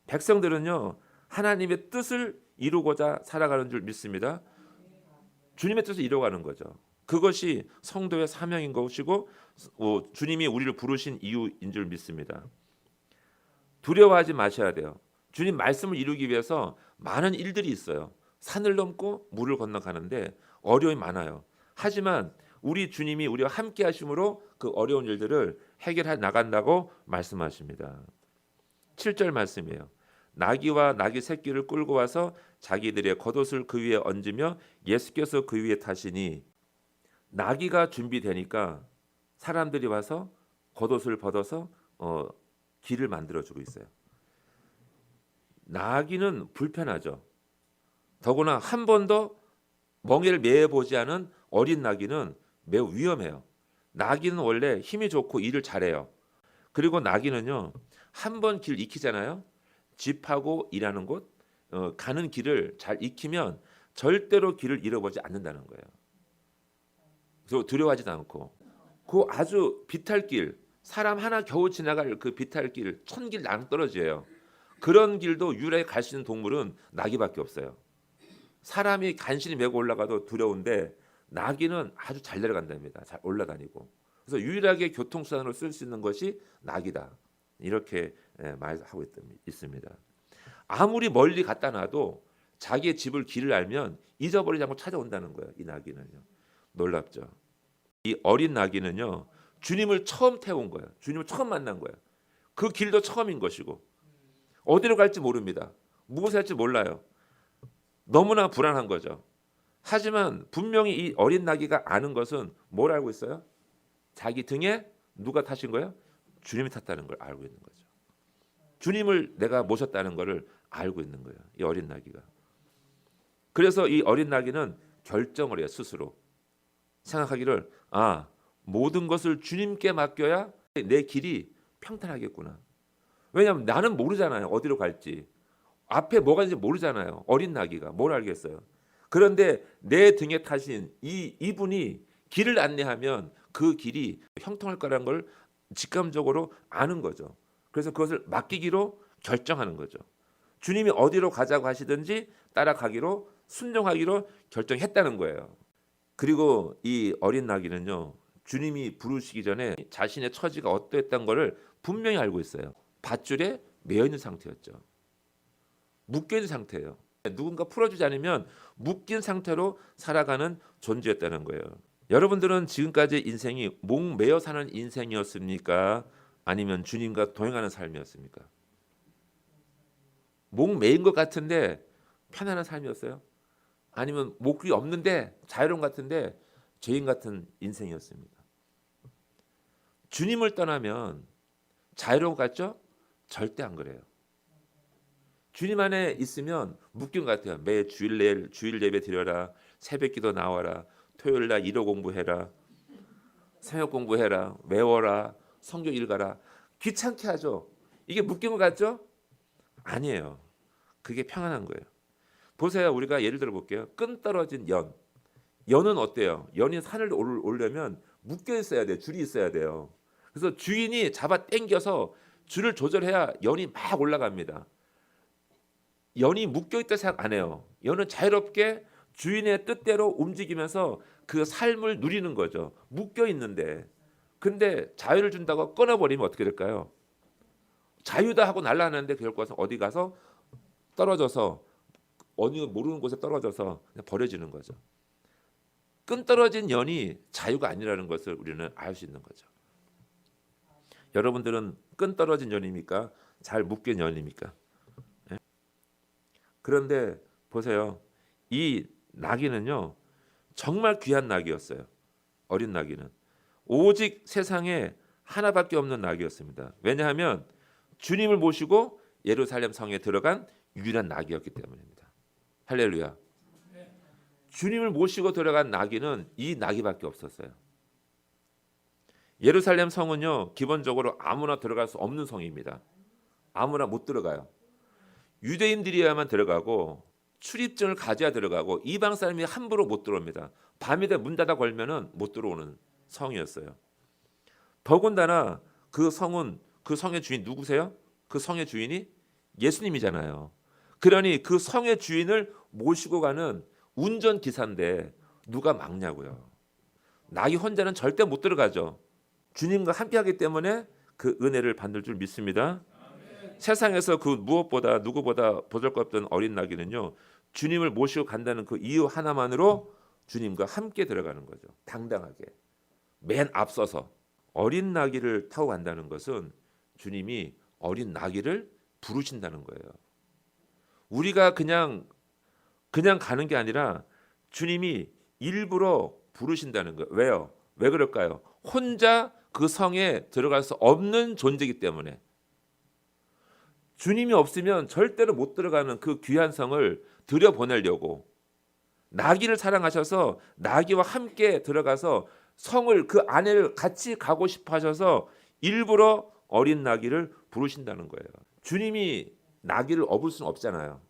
백성들은요 하나님의 뜻을 이루고자 살아가는 줄 믿습니다. 주님의 뜻을 이루어가는 거죠. 그것이 성도의 사명인 것이고 주님이 우리를 부르신 이유인 줄 믿습니다. 두려워하지 마셔야 돼요. 주님 말씀을 이루기 위해서 많은 일들이 있어요. 산을 넘고 물을 건너가는데 어려움이 많아요. 하지만 우리 주님이 우리와 함께 하심으로 그 어려운 일들을 해결해 나간다고 말씀하십니다. 7절 말씀이에요. 나귀와 나귀 새끼를 끌고 와서 자기들의 겉옷을 그 위에 얹으며 예수께서 그 위에 타시니, 나귀가 준비되니까 사람들이 와서 겉옷을 벗어서 길을 만들어주고 있어요. 나귀는 불편하죠. 더구나 한 번도 멍에를 매보지 않은 어린 나귀는 매우 위험해요. 나귀는 원래 힘이 좋고 일을 잘해요. 그리고 나귀는요 한 번 길 익히잖아요. 집하고 일하는 곳 가는 길을 잘 익히면 절대로 길을 잃어보지 않는다는 거예요. 그래서 두려워하지도 않고 그 아주 비탈길, 사람 하나 겨우 지나갈 그 비탈길 1000길 낭떠러지예요. 그런 길도 유일하게 갈 수 있는 동물은 나귀밖에 없어요. 사람이 간신히 메고 올라가도 두려운데 나귀는 아주 잘 내려간답니다. 잘 올라다니고. 그래서 유일하게 교통수단으로 쓸 수 있는 것이 나귀다. 이렇게 말하고 있습니다. 아무리 멀리 갖다 놔도 자기의 집을 길을 알면 잊어버리지 않고 찾아온다는 거예요. 이 나귀는요. 놀랍죠. 이 어린 나귀는요. 주님을 처음 태운 거예요. 주님을 처음 만난 거예요. 그 길도 처음인 것이고 어디로 갈지 모릅니다. 무엇을 할지 몰라요. 너무나 불안한 거죠. 하지만 분명히 이 어린 나귀가 아는 것은 뭘 알고 있어요? 자기 등에 누가 타신 거예요? 주님이 탔다는 걸 알고 있는 거죠. 주님을 내가 모셨다는 것을 알고 있는 거예요. 이 어린 나귀가. 그래서 이 어린 나귀는 결정을 해요. 스스로. 생각하기를 모든 것을 주님께 맡겨야 내 길이 평탄하겠구나. 왜냐하면 나는 모르잖아요. 어디로 갈지. 앞에 뭐가 있는지 모르잖아요. 어린 나귀가 뭘 알겠어요. 그런데 내 등에 타신 이분이 길을 안내하면 그 길이 형통할 거라는 걸 직감적으로 아는 거죠. 그래서 그것을 맡기기로 결정하는 거죠. 주님이 어디로 가자고 하시든지 따라가기로 순종하기로 결정했다는 거예요. 그리고 이 어린 나귀는요. 주님이 부르시기 전에 자신의 처지가 어떠했던 것을 분명히 알고 있어요. 밧줄에 매여 있는 상태였죠. 묶여 있는 상태예요. 누군가 풀어주지 않으면 묶인 상태로 살아가는 존재였다는 거예요. 여러분들은 지금까지 인생이 목매어 사는 인생이었습니까? 아니면 주님과 동행하는 삶이었습니까? 목매인 것 같은데 편안한 삶이었어요? 아니면 목이 없는데 자유로운 것 같은데 죄인 같은 인생이었습니까? 주님을 떠나면 자유로운 것 같죠? 절대 안 그래요. 주님 안에 있으면 묶인 것 같아요. 매 주일 예배 드려라. 새벽기도 나와라. 토요일날 일어 공부해라. 새벽 공부해라. 외워라. 성경 읽어라. 귀찮게 하죠. 이게 묶인 것 같죠? 아니에요. 그게 평안한 거예요. 보세요. 우리가 예를 들어 볼게요. 끈 떨어진 연. 연은 어때요? 연이 산을 오르려면 묶여 있어야 돼요. 줄이 있어야 돼요. 그래서 주인이 잡아 당겨서 줄을 조절해야 연이 막 올라갑니다. 연이 묶여있다 생각 안 해요. 연은 자유롭게 주인의 뜻대로 움직이면서 그 삶을 누리는 거죠. 묶여있는데. 근데 자유를 준다고 끊어버리면 어떻게 될까요? 자유다 하고 날아가는데 결국은 어디 가서 떨어져서 어느 모르는 곳에 떨어져서 그냥 버려지는 거죠. 끈 떨어진 연이 자유가 아니라는 것을 우리는 알 수 있는 거죠. 여러분들은 끈 떨어진 연입니까? 잘 묶인 연입니까? 그런데 보세요. 이 나귀는요. 정말 귀한 나귀였어요. 어린 나귀는. 오직 세상에 하나밖에 없는 나귀였습니다. 왜냐하면 주님을 모시고 예루살렘 성에 들어간 유일한 나귀였기 때문입니다. 할렐루야. 주님을 모시고 들어간 나귀는 이 나귀밖에 없었어요. 예루살렘 성은요. 기본적으로 아무나 들어갈 수 없는 성입니다. 아무나 못 들어가요. 유대인들이야만 들어가고 출입증을 가져야 들어가고 이방 사람이 함부로 못 들어옵니다. 밤이 돼 문 닫아 걸면은 못 들어오는 성이었어요. 더군다나 그 성은 그 성의 주인 누구세요? 그 성의 주인이 예수님이잖아요. 그러니 그 성의 주인을 모시고 가는 운전기사인데 누가 막냐고요. 낙이 혼자는 절대 못 들어가죠. 주님과 함께하기 때문에 그 은혜를 받을 줄 믿습니다. 세상에서 그 무엇보다 누구보다 보잘것없던 어린 나귀는요, 주님을 모시고 간다는 그 이유 하나만으로 주님과 함께 들어가는 거죠. 당당하게 맨 앞서서. 어린 나귀를 타고 간다는 것은 주님이 어린 나귀를 부르신다는 거예요. 우리가 그냥 가는 게 아니라 주님이 일부러 부르신다는 거예요. 왜요? 왜 그럴까요? 혼자 그 성에 들어갈 수 없는 존재이기 때문에. 주님이 없으면 절대로 못 들어가는 그 귀한 성을 들여보내려고 나귀를 사랑하셔서 나귀와 함께 들어가서 성을 그 안에를 같이 가고 싶어 하셔서 일부러 어린 나귀를 부르신다는 거예요. 주님이 나귀를 업을 수는 없잖아요.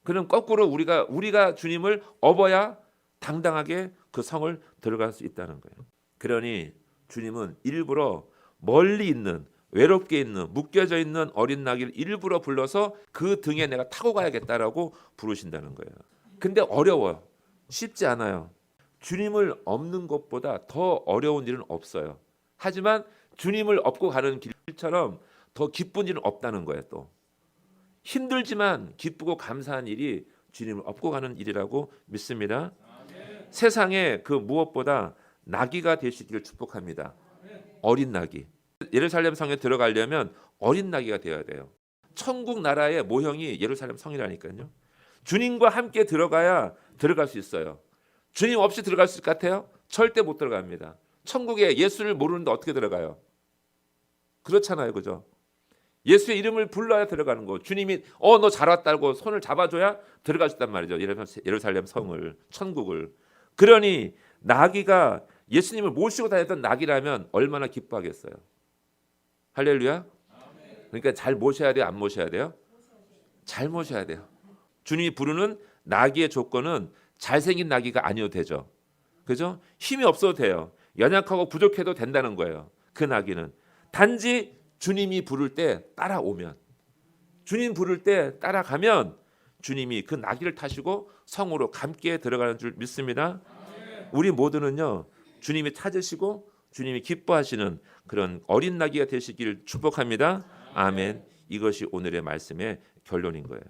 그럼 거꾸로 우리가 주님을 업어야 당당하게 그 성을 들어갈 수 있다는 거예요. 그러니 주님은 일부러 멀리 있는, 외롭게 있는, 묶여져 있는 어린 나귀를 일부러 불러서 그 등에 내가 타고 가야겠다라고 부르신다는 거예요. 근데 어려워요. 쉽지 않아요. 주님을 업는 것보다 더 어려운 일은 없어요. 하지만 주님을 업고 가는 길처럼 더 기쁜 일은 없다는 거예요. 또 힘들지만 기쁘고 감사한 일이 주님을 업고 가는 일이라고 믿습니다. 세상에 그 무엇보다 나귀가 되시기를 축복합니다. 어린 나귀. 예루살렘 성에 들어가려면 어린 나귀가 되어야 돼요. 천국 나라의 모형이 예루살렘 성이라니까요. 주님과 함께 들어가야 들어갈 수 있어요. 주님 없이 들어갈 수 있을 것 같아요? 절대 못 들어갑니다. 천국에 예수를 모르는데 어떻게 들어가요? 그렇잖아요. 그죠? 예수의 이름을 불러야 들어가는 거. 주님이 너 잘 왔다고 손을 잡아줘야 들어갈 수 있단 말이죠. 예루살렘 성을, 천국을. 그러니 나귀가 예수님을 모시고 다녔던 나귀라면 얼마나 기뻐하겠어요. 할렐루야. 그러니까 잘 모셔야 돼요? 안 모셔야 돼요? 잘 모셔야 돼요. 주님이 부르는 나귀의 조건은 잘생긴 나귀가 아니어도 되죠. 그죠? 힘이 없어도 돼요. 연약하고 부족해도 된다는 거예요. 그 나귀는. 단지 주님이 부를 때 따라오면, 주님 부를 때 따라가면 주님이 그 나귀를 타시고 성으로 함께 들어가는 줄 믿습니다. 우리 모두는요, 주님이 찾으시고 주님이 기뻐하시는 그런 어린 나귀가 되시길 축복합니다. 아멘. 이것이 오늘의 말씀의 결론인 거예요.